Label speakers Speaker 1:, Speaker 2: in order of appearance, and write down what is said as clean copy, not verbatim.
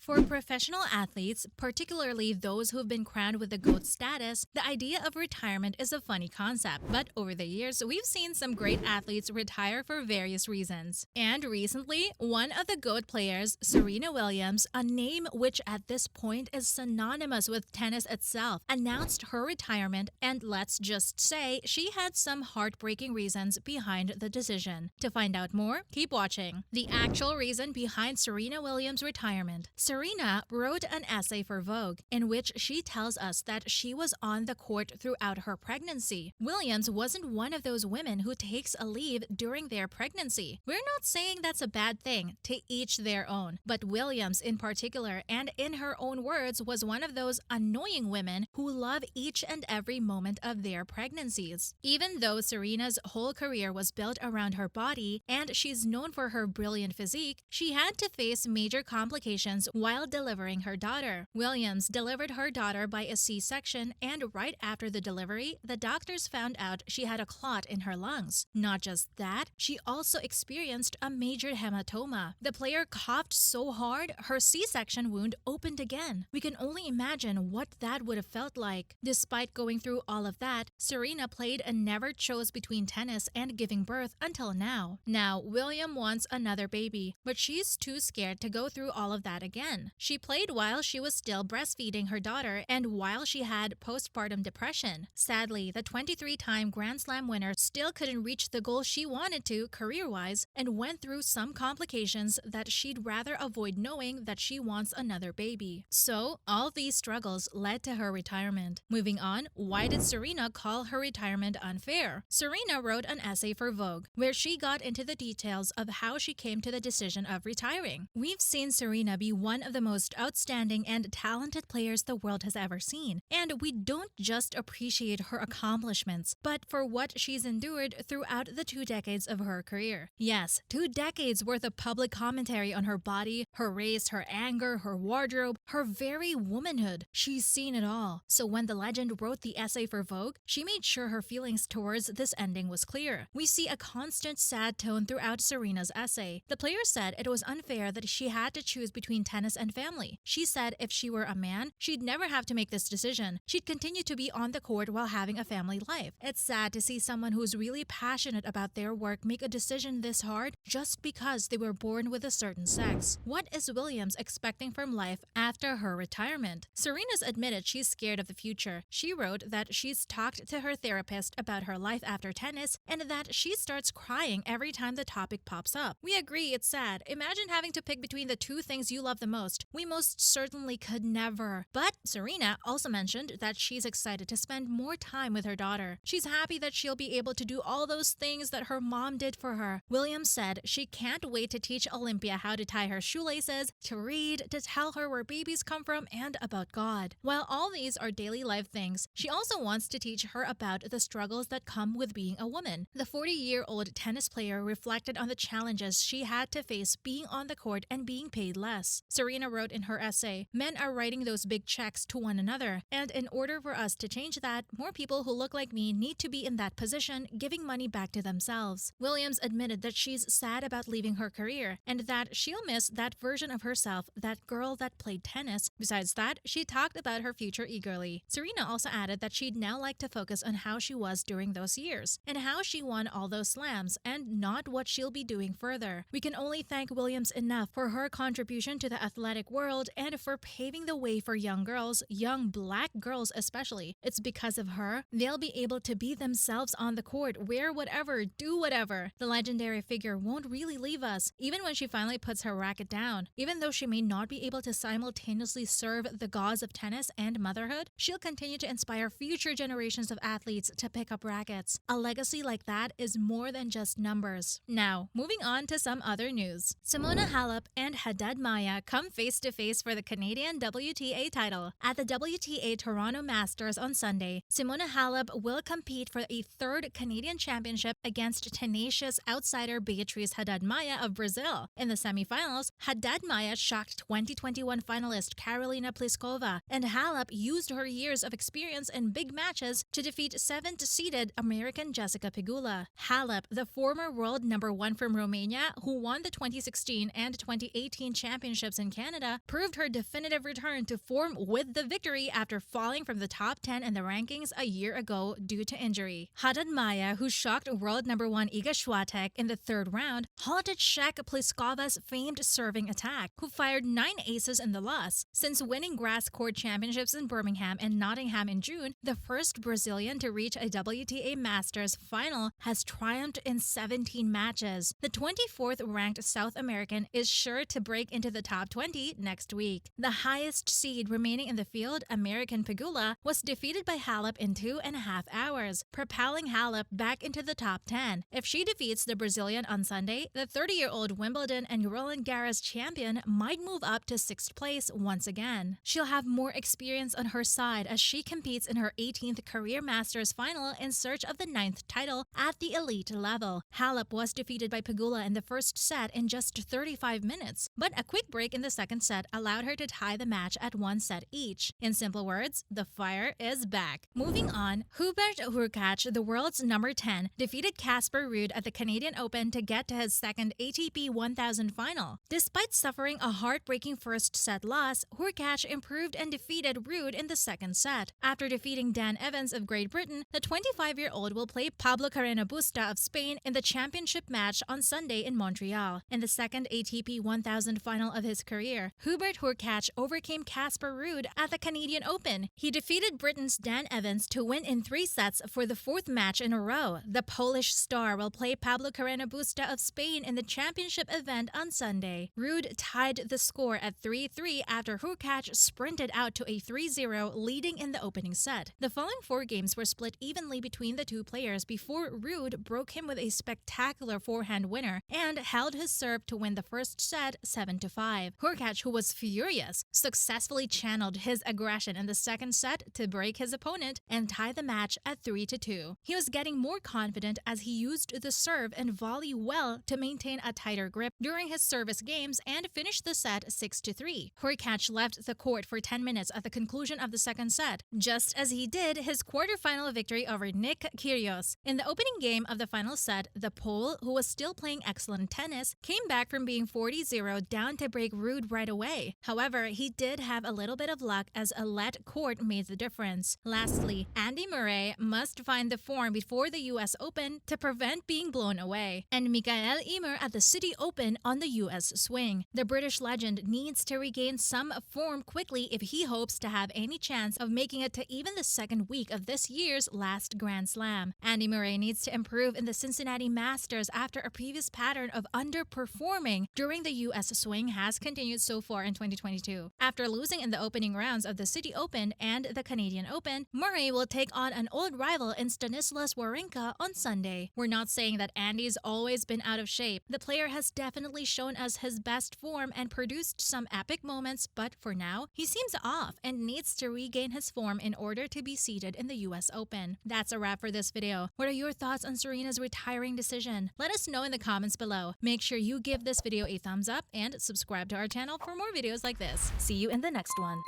Speaker 1: For professional athletes, particularly those who've been crowned with the GOAT status, the idea of retirement is a funny concept. But over the years, we've seen some great athletes retire for various reasons. And recently, one of the GOAT players, Serena Williams, a name which at this point is synonymous with tennis itself, announced her retirement, and let's just say she had some heartbreaking reasons behind the decision. To find out more, keep watching. The actual reason behind Serena Williams' retirement. Serena wrote an essay for Vogue in which she tells us that she was on the court throughout her pregnancy. Williams wasn't one of those women who takes a leave during their pregnancy. We're not saying that's a bad thing, to each their own. But Williams in particular, and in her own words, was one of those annoying women who love each and every moment of their pregnancies. Even though Serena's whole career was built around her body and she's known for her brilliant physique, she had to face major complications while delivering her daughter. Williams delivered her daughter by a C-section, and right after the delivery, the doctors found out she had a clot in her lungs. Not just that, she also experienced a major hematoma. The player coughed so hard, her C-section wound opened again. We can only imagine what that would have felt like. Despite going through all of that, Serena played and never chose between tennis and giving birth until now. Now, William wants another baby, but she's too scared to go through all of that again. She played while she was still breastfeeding her daughter and while she had postpartum depression. Sadly, the 23-time Grand Slam winner still couldn't reach the goal she wanted to career-wise and went through some complications that she'd rather avoid knowing that she wants another baby. So, all these struggles led to her retirement. Moving on, why did Serena call her retirement unfair? Serena wrote an essay for Vogue where she got into the details of how she came to the decision of retiring. We've seen Serena be one of the most outstanding and talented players the world has ever seen, and we don't just appreciate her accomplishments, but for what she's endured throughout the 2 decades of her career. Yes, 2 decades worth of public commentary on her body, her race, her anger, her wardrobe, her very womanhood. She's seen it all. So when the legend wrote the essay for Vogue, she made sure her feelings towards this ending was clear. We see a constant sad tone throughout Serena's essay. The player said it was unfair that she had to choose between tennis and family. She said if she were a man, she'd never have to make this decision. She'd continue to be on the court while having a family life. It's sad to see someone who's really passionate about their work make a decision this hard just because they were born with a certain sex. What is Williams expecting from life after her retirement? Serena's admitted she's scared of the future. She wrote that she's talked to her therapist about her life after tennis and that she starts crying every time the topic pops up. We agree it's sad. Imagine having to pick between the two things you love the most. We most certainly could never. But Serena also mentioned that she's excited to spend more time with her daughter. She's happy that she'll be able to do all those things that her mom did for her. Williams said she can't wait to teach Olympia how to tie her shoelaces, to read, to tell her where babies come from, and about God. While all these are daily life things, she also wants to teach her about the struggles that come with being a woman. The 40-year-old tennis player reflected on the challenges she had to face being on the court and being paid less. Serena wrote in her essay, "Men are writing those big checks to one another, and in order for us to change that, more people who look like me need to be in that position, giving money back to themselves." Williams admitted that she's sad about leaving her career and that she'll miss that version of herself, that girl that played tennis. Besides that, she talked about her future eagerly. Serena also added that she'd now like to focus on how she was during those years and how she won all those slams and not what she'll be doing further. We can only thank Williams enough for her contribution to the athletic world and for paving the way for young girls, young black girls especially. It's because of her they'll be able to be themselves on the court, wear whatever, do whatever. The legendary figure won't really leave us, even when she finally puts her racket down. Even though she may not be able to simultaneously serve the gods of tennis and motherhood, she'll continue to inspire future generations of athletes to pick up rackets. A legacy like that is more than just numbers. Now, moving on to some other news. Simona Halep and Haddad Maia come face-to-face for the Canadian WTA title. At the WTA Toronto Masters on Sunday, Simona Halep will compete for a 3rd Canadian championship against tenacious outsider Beatriz Haddad Maia of Brazil. In the semifinals, Haddad Maia shocked 2021 finalist Karolina Pliskova, and Halep used her years of experience in big matches to defeat 7th-seeded American Jessica Pegula. Halep, the former world #1 from Romania, who won the 2016 and 2018 championships in Canada, proved her definitive return to form with the victory after falling from the top 10 in the rankings a year ago due to injury. Haddad Maia, who shocked world number 1 Iga Swiatek in the third round, halted Czech Pliskova's famed serving attack, who fired 9 aces in the loss. Since winning grass court championships in Birmingham and Nottingham in June, the first Brazilian to reach a WTA Masters final has triumphed in 17 matches. The 24th ranked South American is sure to break into the top 20 next week. The highest seed remaining in the field, American Pegula, was defeated by Halep in 2.5 hours, propelling Halep back into the top 10. If she defeats the Brazilian on Sunday, the 30-year-old Wimbledon and Roland Garros champion might move up to 6th place once again. She'll have more experience on her side as she competes in her 18th career Masters final in search of the 9th title at the elite level. Halep was defeated by Pegula in the first set in just 35 minutes, but a quick break in the second set allowed her to tie the match at 1 set each. In simple words, the fire is back. Moving on, Hubert Hurkacz, the world's number 10, defeated Casper Ruud at the Canadian Open to get to his second ATP 1000 final. Despite suffering a heartbreaking first set loss, Hurkacz improved and defeated Ruud in the second set. After defeating Dan Evans of Great Britain, the 25-year-old will play Pablo Carreno Busta of Spain in the championship match on Sunday in Montreal. In the second ATP 1000 final of his career, Hubert Hurkacz overcame Casper Ruud at the Canadian Open. He defeated Britain's Dan Evans to win in 3 sets for the 4th match in a row. The Polish star will play Pablo Carreno Busta of Spain in the championship event on Sunday. Ruud tied the score at 3-3 after Hurkacz sprinted out to a 3-0 leading in the opening set. The following 4 games were split evenly between the two players before Ruud broke him with a spectacular forehand winner and held his serve to win the first set 7-5. Hurkacz, who was furious, successfully channeled his aggression in the second set to break his opponent and tie the match at 3-2. He was getting more confident as he used the serve and volley well to maintain a tighter grip during his service games and finished the set 6-3. Hurkacz left the court for 10 minutes at the conclusion of the second set, just as he did his quarterfinal victory over Nick Kyrgios. In the opening game of the final set, the Pole, who was still playing excellent tennis, came back from being 40-0 down to break Ruud right away. However, he did have a little bit of luck as a let court made the difference. Lastly, Andy Murray must find the form before the US Open to prevent being blown away, and Mikael Ymer at the City Open on the US swing. The British legend needs to regain some form quickly if he hopes to have any chance of making it to even the second week of this year's last Grand Slam. Andy Murray needs to improve in the Cincinnati Masters after a previous pattern of underperforming during the US swing has continued so far in 2022. After losing in the opening rounds of the City Open and the Canadian Open, Murray will take on an old rival in Stanislas Wawrinka on Sunday. We're not saying that Andy's always been out of shape. The player has definitely shown us his best form and produced some epic moments, but for now, he seems off and needs to regain his form in order to be seated in the US Open. That's a wrap for this video. What are your thoughts on Serena's retiring decision? Let us know in the comments below. Make sure you give this video a thumbs up and subscribe to our channel for more videos like this. See you in the next one.